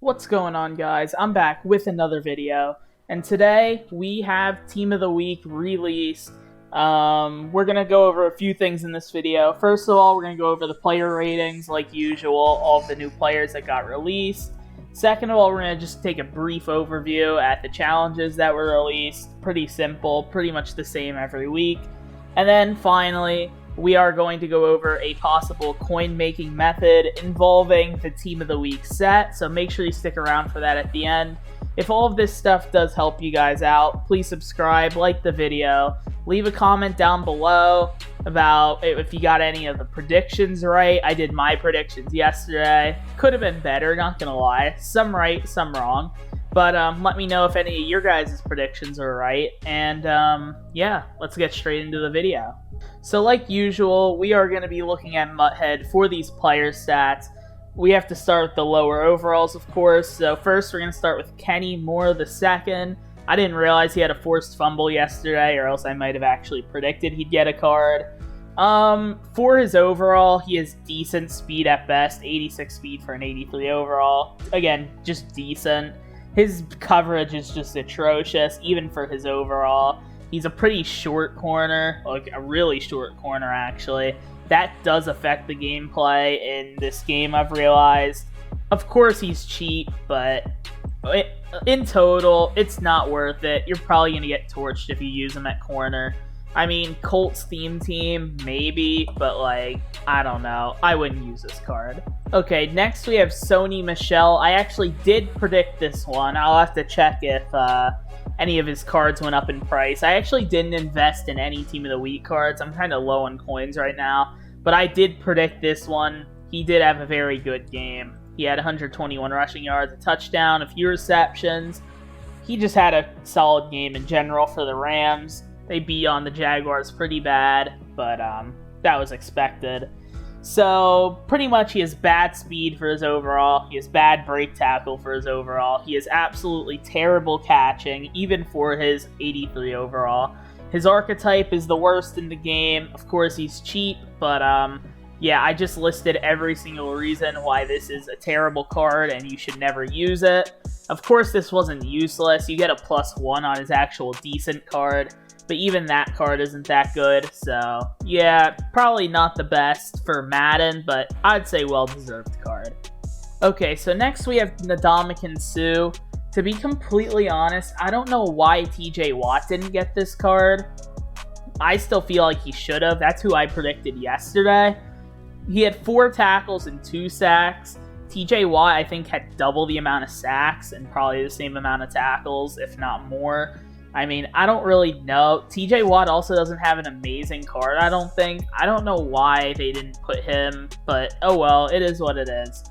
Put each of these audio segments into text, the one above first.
What's going on, guys? I'm back with another video, and today we have Team of the Week released. We're going to go over a few things in this video. First of all, we're going to go over the player ratings like usual, all of the new players that got released. Second of all, we're going to just take a brief overview at the challenges that were released. Pretty simple, pretty much the same every week. And then finally, we are going to go over a possible coin-making method involving the Team of the Week set, so make sure you stick around for that at the end. If all of this stuff does help you guys out, please subscribe, like the video, leave a comment down below about if you got any of the predictions right. I did my predictions yesterday. Could have been better, not gonna lie. Some right, some wrong. But let me know if any of your guys' predictions are right. And yeah, let's get straight into the video. So like usual, we are going to be looking at Mutthead for these player stats. We have to start with the lower overalls, of course. So first, we're going to start with Kenny Moore II. I didn't realize he had a forced fumble yesterday, or else I might have actually predicted he'd get a card. For his overall, he has decent speed at best, 86 speed for an 83 overall. Again, just decent. His coverage is just atrocious, even for his overall. He's a pretty short corner, like a really short corner, actually. That does affect the gameplay in this game, I've realized. Of course, he's cheap, but in total, it's not worth it. You're probably going to get torched if you use him at corner. I mean, Colts theme team, any, but like, I don't know. I wouldn't use this card. Okay, next we have Sony Michel. I actually did predict this one. I'll have to check if any of his cards went up in price. I actually didn't invest in any Team of the Week cards. I'm kind of low on coins right now, but I did predict this one. He did have a very good game. He had 121 rushing yards, a touchdown, a few receptions. He just had a solid game in general for the Rams. They beat on the Jaguars pretty bad, but that was expected. So, pretty much he has bad speed for his overall. He has bad break tackle for his overall. He has absolutely terrible catching, even for his 83 overall. His archetype is the worst in the game. Of course, he's cheap, but yeah, I just listed every single reason why this is a terrible card and you should never use it. Of course, this wasn't useless. You get a +1 on his actual decent card. But even that card isn't that good, so yeah, probably not the best for Madden, but I'd say well-deserved card. Okay, so next we have Ndamukong Suh. To be completely honest, I don't know why TJ Watt didn't get this card. I still feel like he should have. That's who I predicted yesterday. He had 4 tackles and 2 sacks. TJ Watt, I think, had double the amount of sacks and probably the same amount of tackles, if not more. I mean, I don't really know. TJ Watt also doesn't have an amazing card, I don't think. I don't know why they didn't put him, but oh well, it is what it is.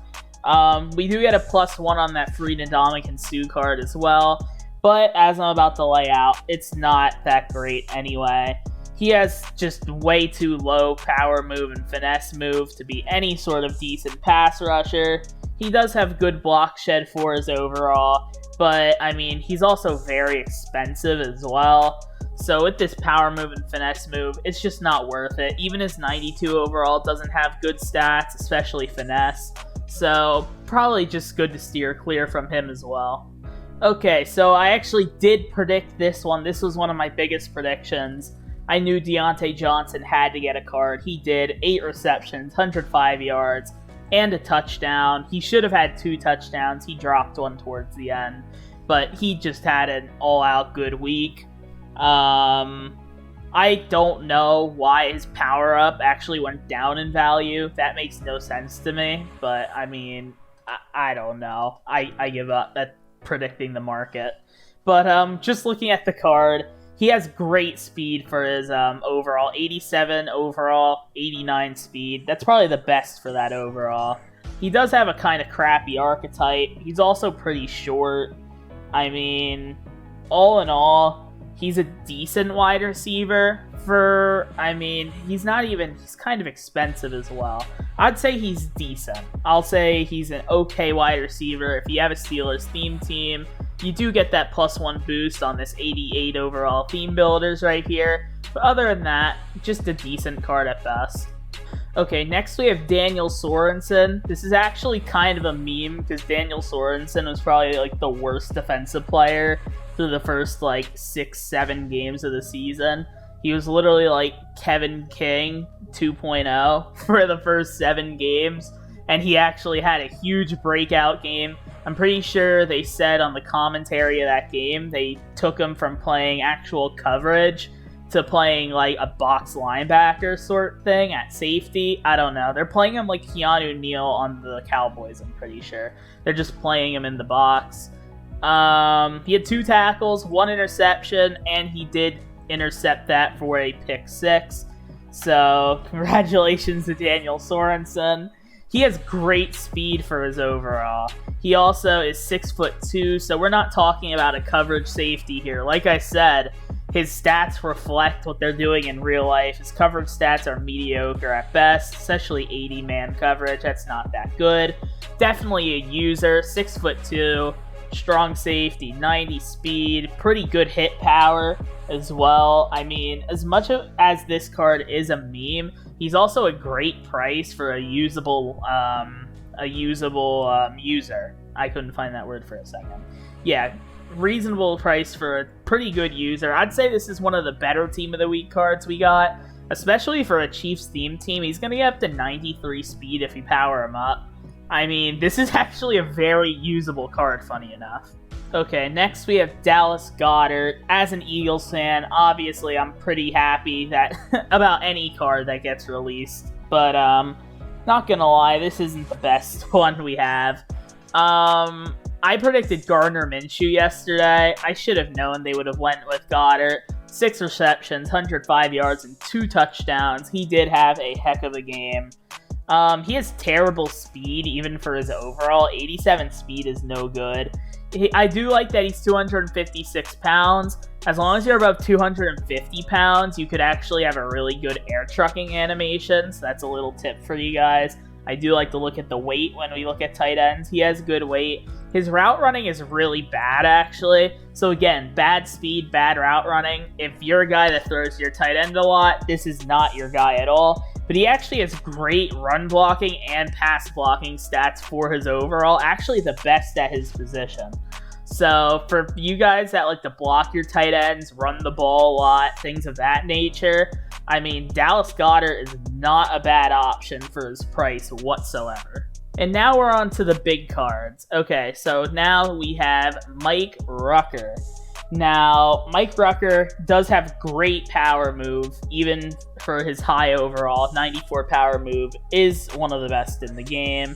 We do get a +1 on that free Ndamukong Suh card as well, but as I'm about to lay out, it's not that great anyway. He has just way too low power move and finesse move to be any sort of decent pass rusher. He does have good block shed for his overall, but, I mean, he's also very expensive as well. So with this power move and finesse move, it's just not worth it. Even his 92 overall doesn't have good stats, especially finesse. So probably just good to steer clear from him as well. Okay, so I actually did predict this one. This was one of my biggest predictions. I knew Deontay Johnson had to get a card. He did. 8 receptions, 105 yards. And a touchdown. He should have had 2 touchdowns. He dropped one towards the end. But he just had an all-out good week. I don't know why his power-up actually went down in value. That makes no sense to me. But, I mean, I don't know. I give up at predicting the market. But just looking at the card, he has great speed for his overall. 87 overall, 89 speed. That's probably the best for that overall. He does have a kind of crappy archetype. He's also pretty short. I mean, all in all, he's a decent wide receiver for, I mean, he's kind of expensive as well. I'd say he's decent. I'll say he's an okay wide receiver. If you have a Steelers theme team, you do get that +1 boost on this 88 overall theme builders right here. But other than that, just a decent card at best. Okay, next we have Daniel Sorensen. This is actually kind of a meme because Daniel Sorensen was probably like the worst defensive player through the first like 6-7 games of the season. He was literally like Kevin King 2.0 for the first 7 games, and he actually had a huge breakout game. I'm pretty sure they said on the commentary of that game they took him from playing actual coverage to playing like a box linebacker sort thing at safety. I don't know. They're playing him like Keanu Neal on the Cowboys, I'm pretty sure. They're just playing him in the box. He had 2 tackles, 1 interception, and he did intercept that for a pick 6. So congratulations to Daniel Sorensen. He has great speed for his overall. He also is 6'2", so we're not talking about a coverage safety here. Like I said, his stats reflect what they're doing in real life. His coverage stats are mediocre at best, especially 80-man coverage. That's not that good. Definitely a user, 6'2", strong safety, 90 speed, pretty good hit power as well. I mean, as much as this card is a meme, he's also a great price for a usable user. I couldn't find that word for a second. Yeah, reasonable price for a pretty good user. I'd say this is one of the better Team of the Week cards we got, especially for a Chiefs theme team. He's going to get up to 93 speed if you power him up. I mean, this is actually a very usable card, funny enough. Okay, next we have Dallas Goedert. As an Eagles fan, obviously I'm pretty happy that about any card that gets released, but not gonna lie, this isn't the best one we have. I predicted Gardner Minshew yesterday. I should have known they would have went with Goedert. 6 receptions, 105 yards, and 2 touchdowns. He did have a heck of a game. He has terrible speed, even for his overall. 87 speed is no good. I do like that he's 256 pounds. As long as you're above 250 pounds, you could actually have a really good air trucking animation. So that's a little tip for you guys. I do like to look at the weight when we look at tight ends. He has good weight. His route running is really bad, actually. So again, bad speed, bad route running. If you're a guy that throws your tight end a lot, this is not your guy at all. But he actually has great run blocking and pass blocking stats for his overall. Actually, the best at his position. So for you guys that like to block your tight ends, run the ball a lot, things of that nature, I mean, Dallas Goedert is not a bad option for his price whatsoever. And now we're on to the big cards. Okay, so now we have Mike Rucker. Now, Mike Rucker does have great power move, even for his high overall. 94 power move is one of the best in the game.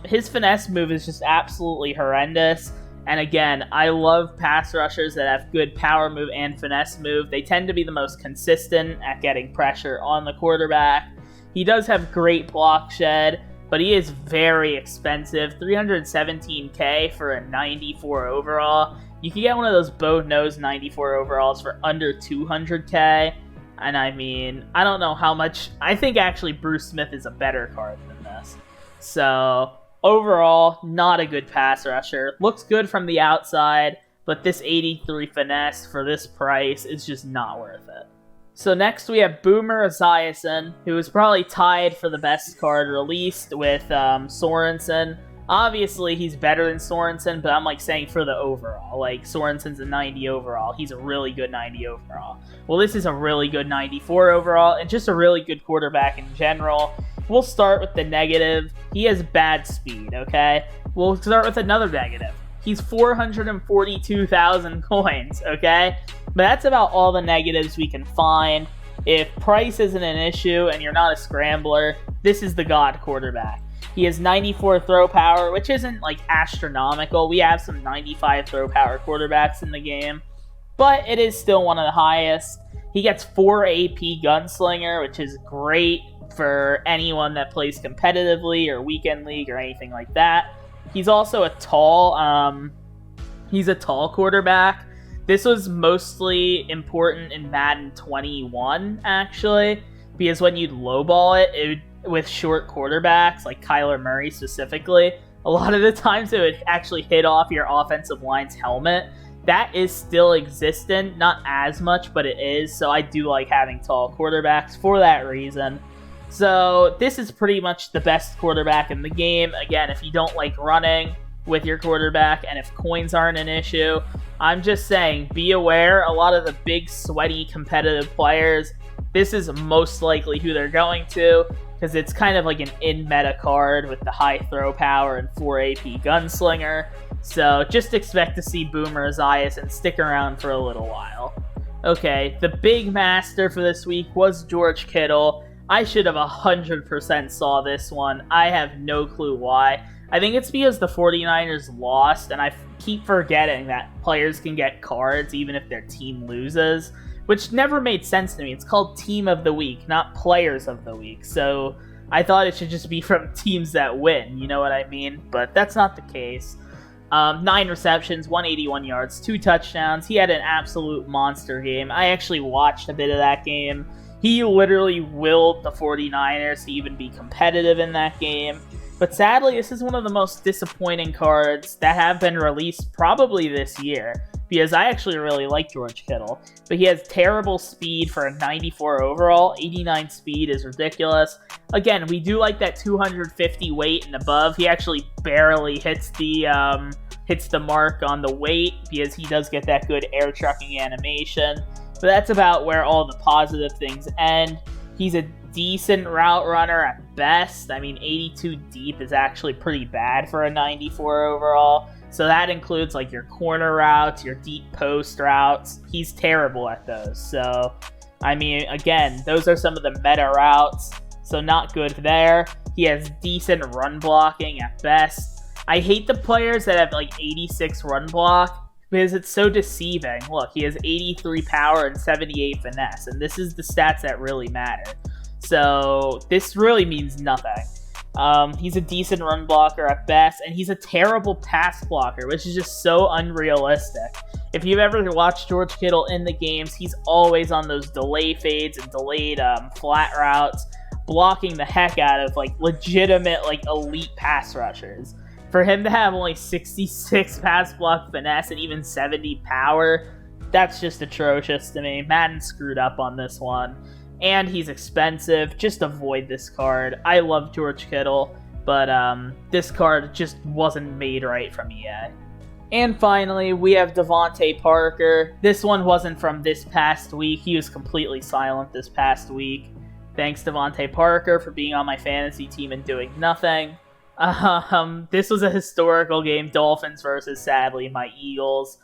His finesse move is just absolutely horrendous. And again, I love pass rushers that have good power move and finesse move. They tend to be the most consistent at getting pressure on the quarterback. He does have great block shed, but he is very expensive. $317K for a 94 overall. You can get one of those bow-nosed 94 overalls for under $200K. And I mean, I don't know how much. I think actually Bruce Smith is a better card than this. So overall, not a good pass rusher. Looks good from the outside, but this 83 finesse for this price is just not worth it. So next we have Boomer Esiason, who is probably tied for the best card released with Sorensen. Obviously, he's better than Sorensen, but I'm like saying for the overall. Like, Sorensen's a 90 overall. He's a really good 90 overall. Well, this is a really good 94 overall, and just a really good quarterback in general. We'll start with the negative. He has bad speed, okay? We'll start with another negative. He's 442,000 coins, okay? But that's about all the negatives we can find. If price isn't an issue and you're not a scrambler, this is the god quarterback. He has 94 throw power, which isn't like astronomical. We have some 95 throw power quarterbacks in the game, but it is still one of the highest. He gets 4 AP Gunslinger, which is great for anyone that plays competitively or weekend league or anything like that. He's also a tall quarterback. This was mostly important in Madden 21, actually, because when you'd lowball it with short quarterbacks, like Kyler Murray specifically, a lot of the times it would actually hit off your offensive line's helmet. That is still existent, not as much, but it is, so I do like having tall quarterbacks for that reason. So this is pretty much the best quarterback in the game. Again, if you don't like running with your quarterback and if coins aren't an issue, I'm just saying, be aware. A lot of the big, sweaty, competitive players, this is most likely who they're going to, because it's kind of like an in-meta card with the high throw power and 4 AP gunslinger. So just expect to see Boomer Esiason and stick around for a little while. Okay, the big master for this week was George Kittle. I should have 100% saw this one. I have no clue why. I think it's because the 49ers lost, and I keep forgetting that players can get cards even if their team loses, which never made sense to me. It's called Team of the Week, not Players of the Week. So I thought it should just be from teams that win, you know what I mean? But that's not the case. 9 receptions, 181 yards, 2 touchdowns. He had an absolute monster game. I actually watched a bit of that game. He literally willed the 49ers to even be competitive in that game. But sadly, this is one of the most disappointing cards that have been released probably this year, because I actually really like George Kittle. But he has terrible speed for a 94 overall. 89 speed is ridiculous. Again, we do like that 250 weight and above. He actually barely hits the mark on the weight, because he does get that good air trucking animation. But that's about where all the positive things end. He's a decent route runner at best. I mean, 82 deep is actually pretty bad for a 94 overall. So that includes like your corner routes, your deep post routes. He's terrible at those. So, I mean, again, those are some of the meta routes. So not good there. He has decent run blocking at best. I hate the players that have like 86 run block, because it's so deceiving. Look, he has 83 power and 78 finesse, and this is the stats that really matter. So this really means nothing. He's a decent run blocker at best, and he's a terrible pass blocker, which is just so unrealistic. If you've ever watched George Kittle in the games, he's always on those delay fades and delayed flat routes, blocking the heck out of like legitimate like elite pass rushers. For him to have only 66 pass block finesse and even 70 power, that's just atrocious to me. Madden screwed up on this one. And he's expensive. Just avoid this card. I love George Kittle, but this card just wasn't made right from EA. And finally, we have DeVante Parker. This one wasn't from this past week. He was completely silent this past week. Thanks, DeVante Parker, for being on my fantasy team and doing nothing. This was a historical game, Dolphins versus, sadly, my Eagles.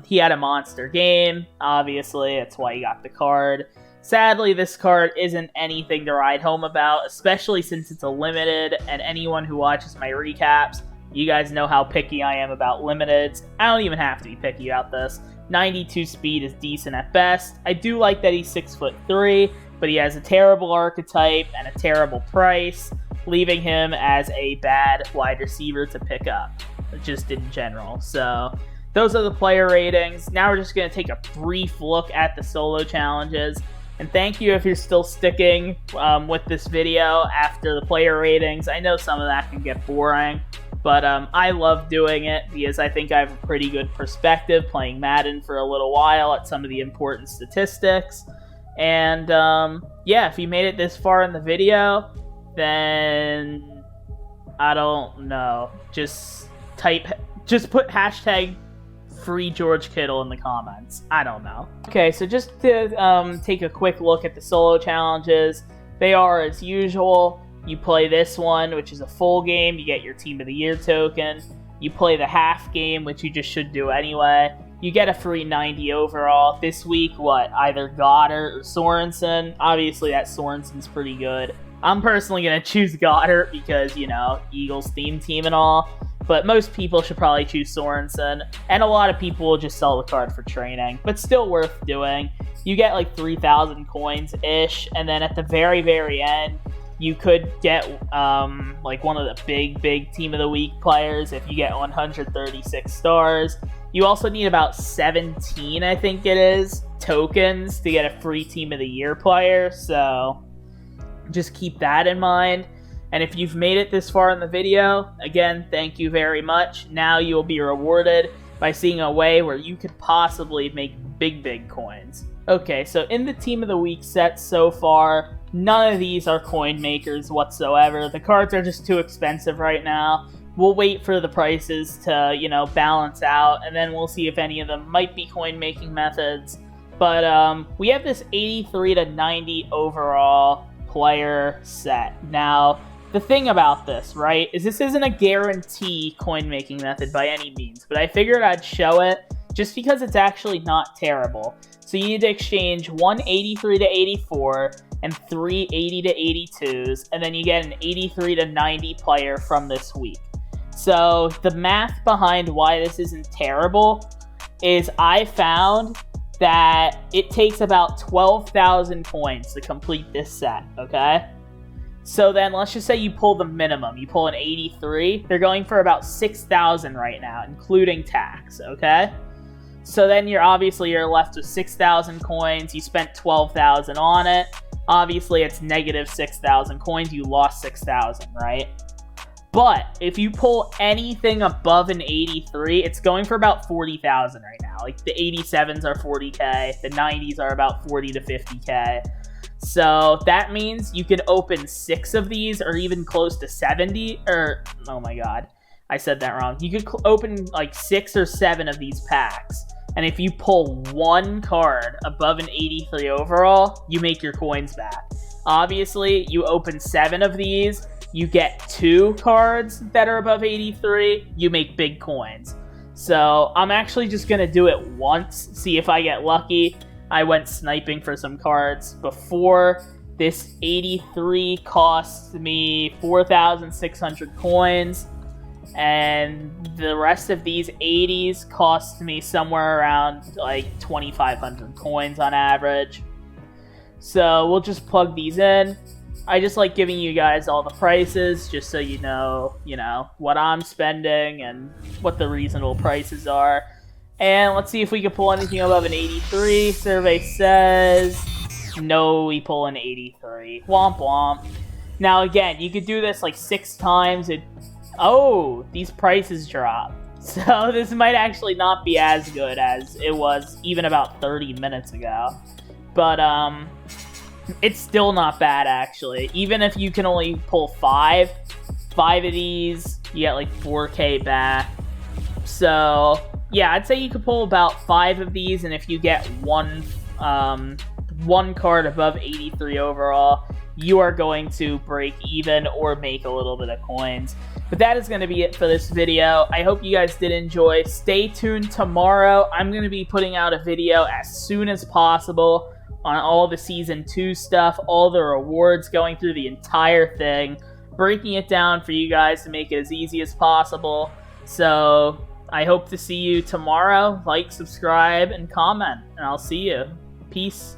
He had a monster game, obviously, that's why he got the card. Sadly, this card isn't anything to write home about, especially since it's a limited, and anyone who watches my recaps, you guys know how picky I am about limiteds. I don't even have to be picky about this. 92 speed is decent at best. I do like that he's 6'3", but he has a terrible archetype and a terrible price, leaving him as a bad wide receiver to pick up, just in general. So those are the player ratings. Now we're just going to take a brief look at the solo challenges. And thank you if you're still sticking with this video after the player ratings. I know some of that can get boring, but I love doing it because I think I have a pretty good perspective playing Madden for a little while at some of the important statistics. And yeah, if you made it this far in the video, then I don't know. Just put hashtag Free George Kittle in the comments. I don't know. Okay, so just to take a quick look at the solo challenges, they are as usual. You play this one, which is a full game. You get your Team of the Year token. You play the half game, which you just should do anyway. You get a free 90 overall. This week, either Goddard or Sorensen. Obviously, that Sorensen's pretty good. I'm personally going to choose Goddard because, you know, Eagles theme team and all. But most people should probably choose Sorensen. And a lot of people will just sell the card for training. But still worth doing. You get like 3,000 coins-ish. And then at the very, very end, you could get like one of the big Team of the Week players if you get 136 stars. You also need about 17, I think it is, tokens to get a free Team of the Year player. So just keep that in mind. And if you've made it this far in the video, again, thank you very much. Now you will be rewarded by seeing a way where you could possibly make big coins. Okay, so in the Team of the Week set so far, None of these are coin makers whatsoever. The cards are just too expensive right now. We'll wait for the prices to, balance out, and then we'll see if any of them might be coin-making methods. But we have this 83 to 90 overall player set. Now, the thing about this, right, is this isn't a guarantee coin-making method by any means, but I figured I'd show it just because it's actually not terrible. So you need to exchange one 83 to 84 and three 80 to 82s, and then you get an 83 to 90 player from this week. So the math behind why this isn't terrible is I found that it takes about 12,000 points to complete this set, okay? So then let's just say you pull the minimum. You pull an 83. They're going for about 6,000 right now, including tax, okay? So then you're left with 6,000 coins. You spent 12,000 on it. Obviously, it's negative 6,000 coins. You lost 6,000, right? But if you pull anything above an 83, it's going for about 40,000 right now. Like the 87s are 40k, the 90s are about 40 to 50k. So that means you can open 6 of these, or even close to 70, oh my god, I said that wrong. You could open like 6 or 7 of these packs, and if you pull one card above an 83 overall, you make your coins back. Obviously, you open 7 of these, you get 2 cards that are above 83, you make big coins. So I'm actually just going to do it once, see if I get lucky. I went sniping for some cards before. This 83 cost me 4,600 coins, and the rest of these 80s cost me somewhere around like 2,500 coins on average. So we'll just plug these in. I just like giving you guys all the prices just so you know, what I'm spending and what the reasonable prices are. And let's see if we can pull anything above an 83. Survey says no, we pull an 83. Womp womp. Now again, you could do this like 6 times. Oh, these prices drop. So this might actually not be as good as it was even about 30 minutes ago. But it's still not bad, actually. Even if you can only pull 5 of these, you get like 4k back. So yeah, I'd say you could pull about 5 of these, and if you get one card above 83 overall, you are going to break even or make a little bit of coins. But that is going to be it for this video. I hope you guys did enjoy. Stay tuned tomorrow. I'm going to be putting out a video as soon as possible on all the Season 2 stuff, all the rewards, going through the entire thing, breaking it down for you guys to make it as easy as possible. So I hope to see you tomorrow. Like, subscribe, and comment, and I'll see you. Peace.